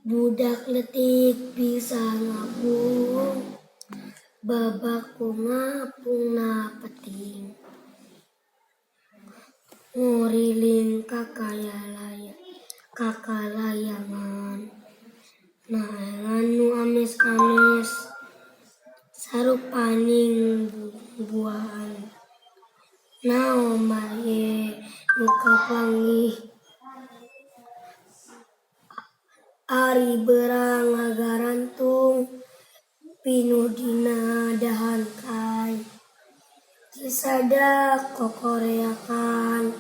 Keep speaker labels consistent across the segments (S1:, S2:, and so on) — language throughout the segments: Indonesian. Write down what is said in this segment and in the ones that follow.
S1: Budak letik bisa ngapung, babakku ngapung na peting. Nguriling kakalayangan, naengan nu amis-amis, sarupaning buahan. Naon bae nu kapanggih, ari berang ngagarantung, pinuh dina dahan kai. Cisada kokoreakan,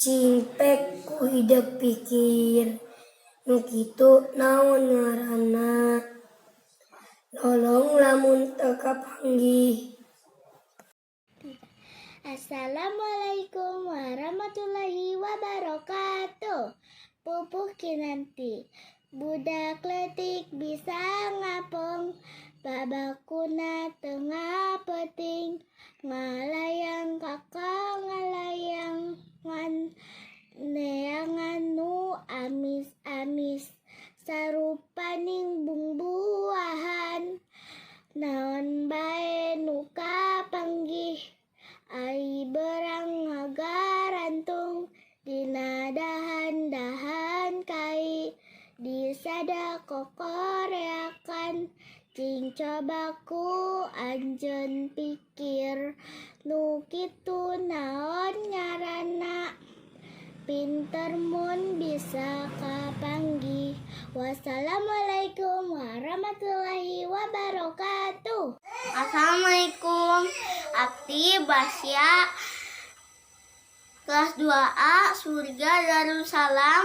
S1: cingpek ku hidep pikir, nu kitu naon ngaranna, lolong lamun teu kapanggih.
S2: Assalamualaikum warahmatullahi wabarakatuh. Pupuh kinanti, budak letik bisa ngapung, babakuna tengah peting, ngalayang kakak ngalayangan, neangan nu amis-amis, sarupaning bumbuahan, naon bae nu kapanggih, ai berang ngagarantung, dina dahan-dahan kai, disada kokoreakan, cing cobaku anjeun pikir, nu kitu naon ngaranna, pinter mun bisa kapanggih. Wassalamualaikum warahmatullahi wabarakatuh.
S3: Assalamualaikum. Abdi Basya, kelas 2A, Surga Darussalam,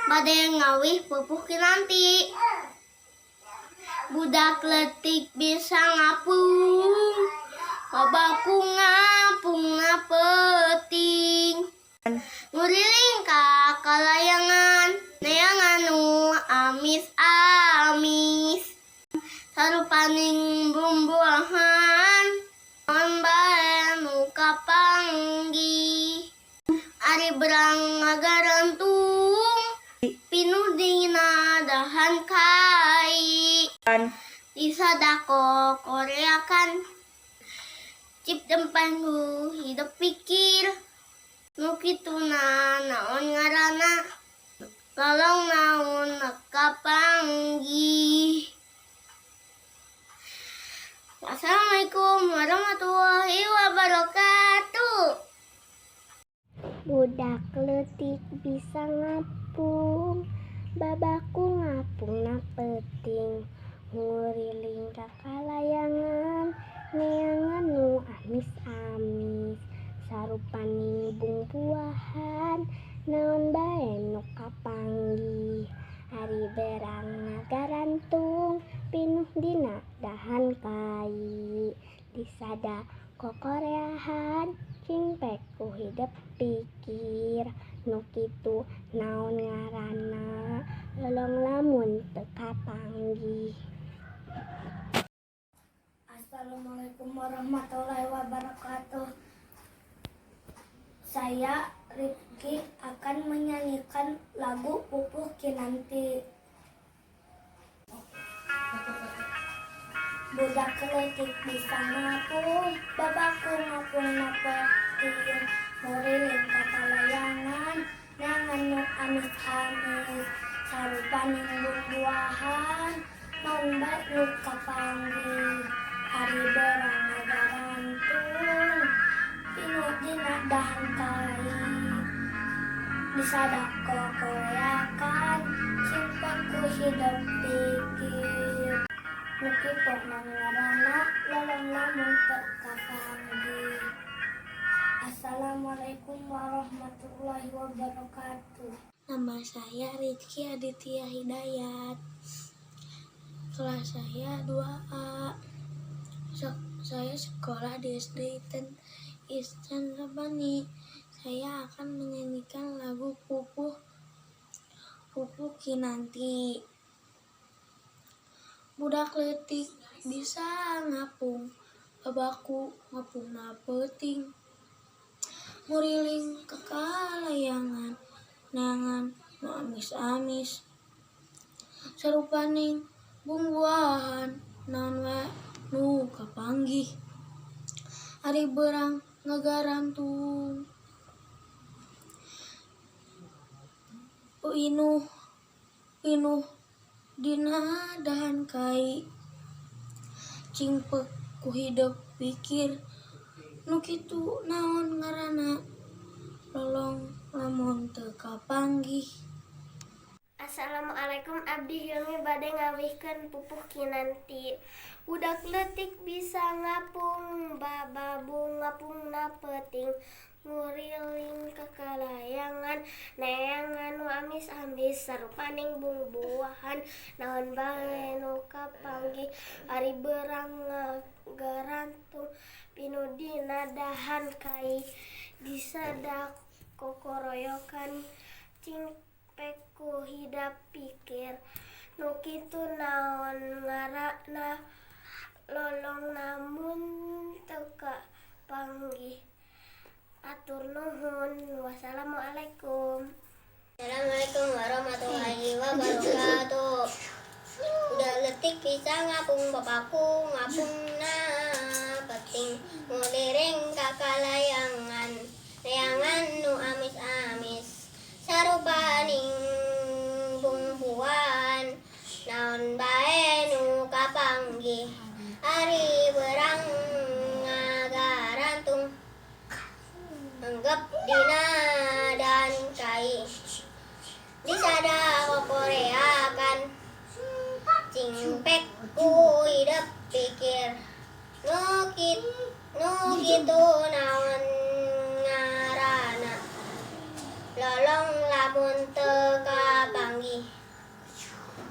S3: bade ngawih pupuh kinanti. Budak letik bisa ngapung, babakku ngapung na peting. Nguriling kakalayangan, neangan nu amis-amis, sarupaning bumbuahan, naon bae nu kapanggih, ari berang ngagarantung, pinuh dina dahan kai. Disadako koreakan, cip dempanku hidup pikir, nu kituna naon ngaranna, lolong naon kapanggih. Assalamualaikum warahmatullahi wabarakatuh.
S2: Budak letik bisa ngapung, babakku ngapung na peting, nguriling kakalayangan, neangan nu amis-amis, sarupaning bumbuahan, naon bae nu kapanggih, ari berang ngagarantung, pinuh dina dahan kai, disada kokoreahan, cingpek ku hidep pikir, nu kitu naon ngaranna, lolong lamun teu kapanggih.
S1: Assalamualaikum warahmatullahi wabarakatuh. Saya Rifki akan menyanyikan lagu Pupuh Kinanti. Budak letik bisa ngapung, babakku ngapung na peting, nguriling kakalayangan, neangan nu amis-amis, sarupaning bumbuahan, naon bae nu kapanggih, ari berang ngagarantung, pinuh dina dahan kai, disada kokoreakan, cingpek ku hidep pikir, nu kitu naon ngaranna, lolong lamun teu kapanggih. Assalamualaikum warahmatullahi wabarakatuh.
S2: Nama saya Rizky Aditya Hidayat. Kelas saya 2A. Saya sekolah di SD Ihsan Rabbani. Saya akan menyanyikan lagu Pupuh Kinanti. Budak letik bisa ngapung, babakku ngapung na peting, nguriling kakalayangan, neangan nu amis-amis sarupaning buah-buahan naon wae nu kapanggih ari beurang ngagarantung inuh dina dahan kai cingpek ku hidup pikir nu kitu naon ngaranna lolong lamun teu kapanggih.
S1: Assalamualaikum, abdi Hilmi bade ngawihkeun pupuh kinanti. Budak leutik bisa ngapung, bababung ngapungna peuting, nguriling kakalayangan, neangan nu amis-amis sarupaning buah-buahan, naon bae nu kapanggih, ari beurang ngagarantung pinuh dina dahan kai, disadak kokoroyokan cingpekku hidap pikir nu kitu naon ngaranna lolong namun teu kapanggih. Atur nuhun. Wassalamualaikum.
S3: Assalamualaikum warahmatullahi wabarakatuh. Udah letik bisa ngapung bapakku ngapungna peting ngeliring kakalayangan neangan nu amis-amis sarupaning bumbuan naon bae nu kapanggih ari beurang ngagarantung anggap dina dan kai disada kokoreakan cingpek ku hidup pikir nu kitu naon ngaranna lolong lamun teu kapanggih.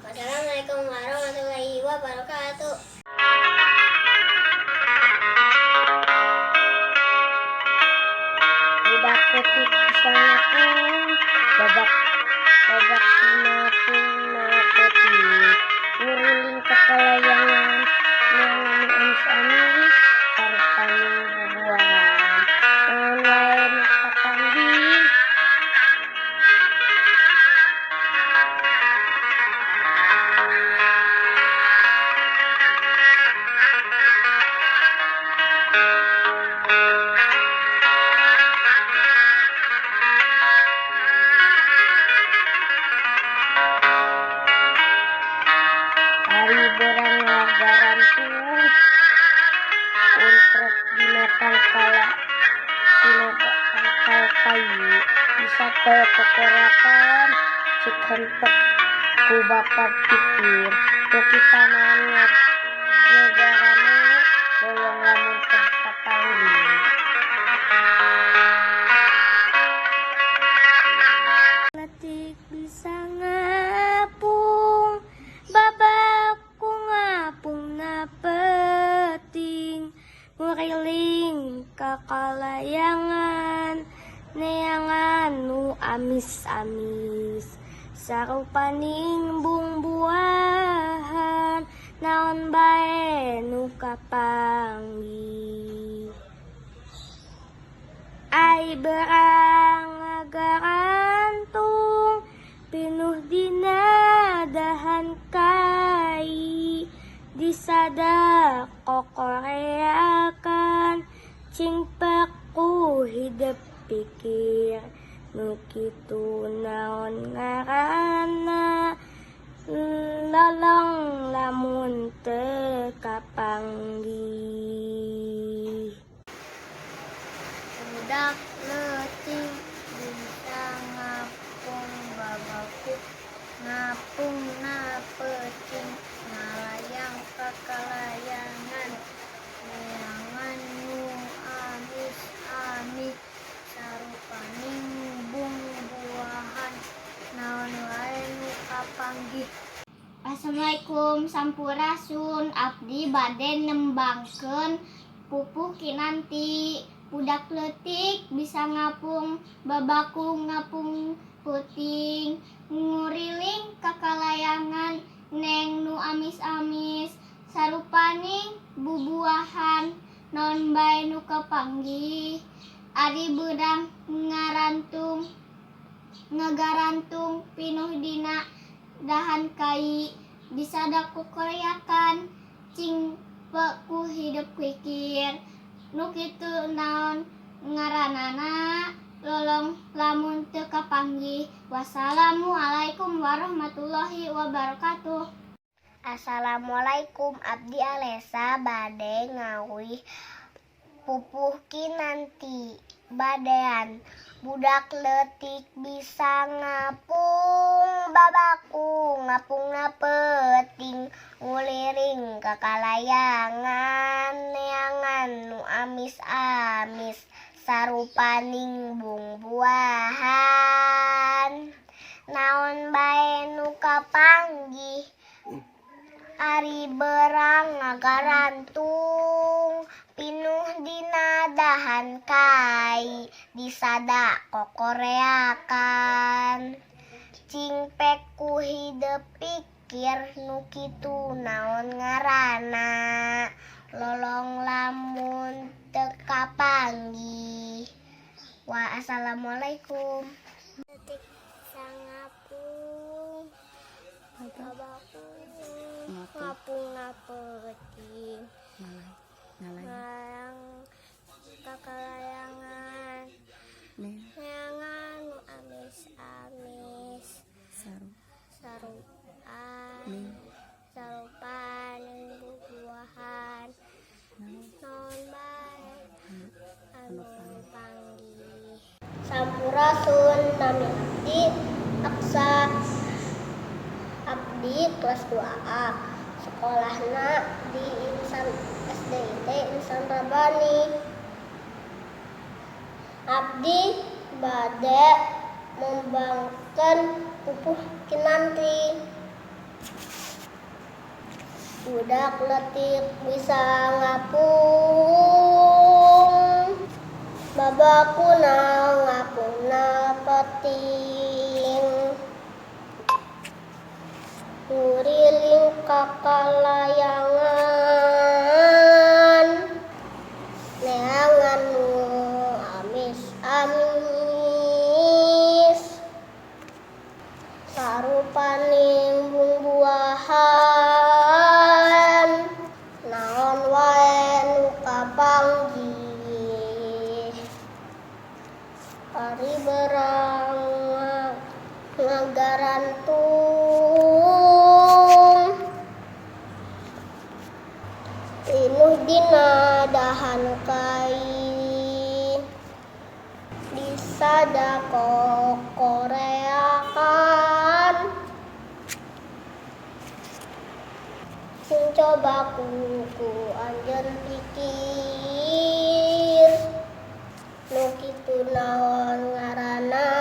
S3: Wassalamualaikum warahmatullahi wabarakatuh.
S1: Budak leutik bisa ngapung, babak sinapungna peuting, nguriling kakalayangan, neangan nu amis-amis sarupaning buah-buahan, naon wae nu kapanggih. Ari beurang ngagarantung untrek dina tangkal kayu bisa teu kokorakan cik hentep ku bapak pikir nu kita naon ngagarana lolong lamun teu kapanggih. Letik bisa ngapung, babakku ngapungna peuting, nguriling kakalayangan, neangan nu amis-amis sarupaning bumbuahan, naon bae nu kapanggih. Ai beurang ngagarantung pinuh dina dahan kai, disada kokoreakan cingpekku hidup pikir nu kitu naon ngaranna lolong lamun teu kapanggih.
S3: Budak leutik bisa ngapung, babakku ngapungna peuting, ngalayang kakalayangan, neangan nu amis-amis sarupaning buah-buahan, naon wae nu kapanggih. Assalamualaikum sampurasun, abdi bade nembangkeun pupuh kinanti. Budak leutik bisa ngapung, babakku ngapung peuting, nguriling kakalayangan, neng nu amis-amis sarupaning bubuahan, naon bae nu kapanggih ari beurang ngarantung ngagarantung pinuh dina dahan kai bisa daku koreakan cing ku hidup pikir nu kitu naon ngaranana lolong lamun teu kapanggih. Wassalamualaikum warahmatullahi wabarakatuh. Assalamualaikum, abdi Alesa bade ngawih pupuh kinanti badean budak leutik bisa ngapung babaku ngapungna peuting nguliring kakalayangan neangan nu amis-amis sarupaning bung-buahan naon bae nu kapanggih ari berang ngagarantung pinuh dina dahan kai disada kokoreakan cingpek ku hidup pikir nu kitu naon ngaranna lolong lamun teu kapanggih. Wassalamualaikum. Detik sangapung babaku ngapung ngapeuting ngalang kakalayangan neangan nu amis-amis sarupaning buah-buahan naon bae anu panggih. Sampurasun nami abdi Aksa abdi kelas 2A sekolahna di Insan SDIT Insan Rabani. Abdi bade membangkeun pupuh kinanti budak leutik bisa ngapung babakuna ngapungna peuting nguriling kakalayangan neangan nu amis-amis sarupaning bung-buahan naon wae nu kapanggih ari berang ngagarantung pinuh dina dahan kai disada kokoreakan sing coba ku anjeun pikir nu kitu naon ngaranna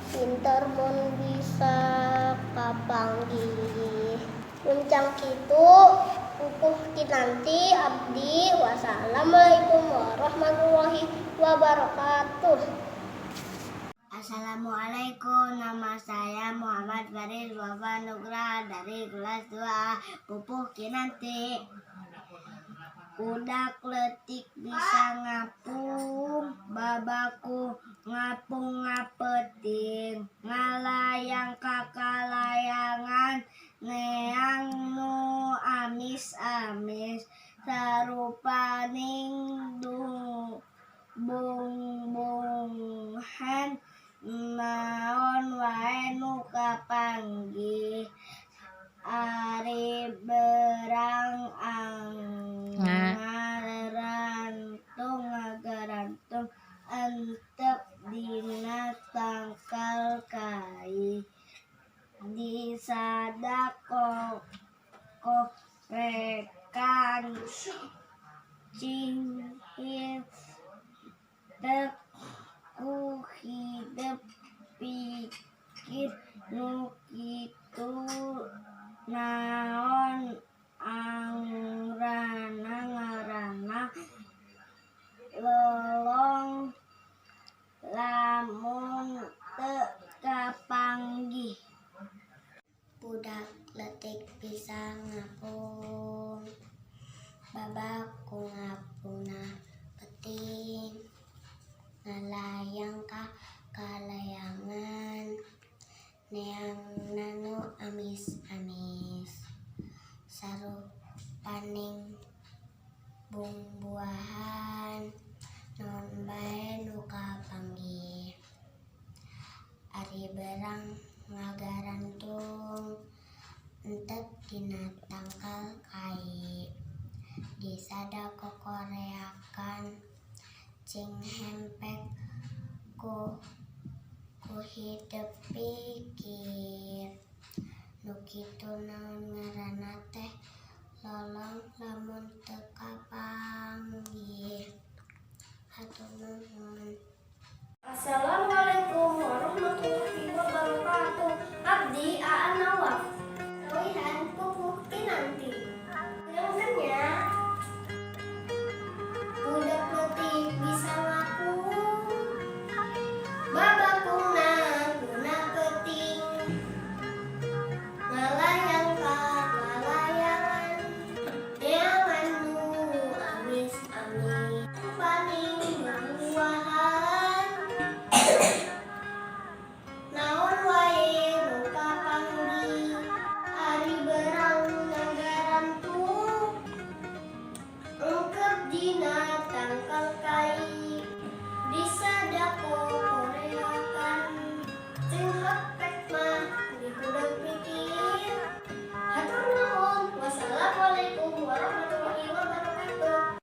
S3: pinter mun bisa kapanggih muncang kitu pupuh kinanti abdi. Wassalamualaikum warahmatullahi wabarakatuh. Assalamualaikum, nama saya Muhammad Farid Wafa Nugra dari kelas 2A pupuh kinanti. Budak leutik bisa ngapung babaku ngapung ngapeuting ngalayang kakalayangan neang nu amis-amis sarupaning bung-bunghan naon wae nu kapanggih ari berang anggaran kan cing hempek ku hidup pikir nu kitu naon ngaranna teh lolong lamun teu kapanggih. Hatur nuhun.
S2: Assalamualaikum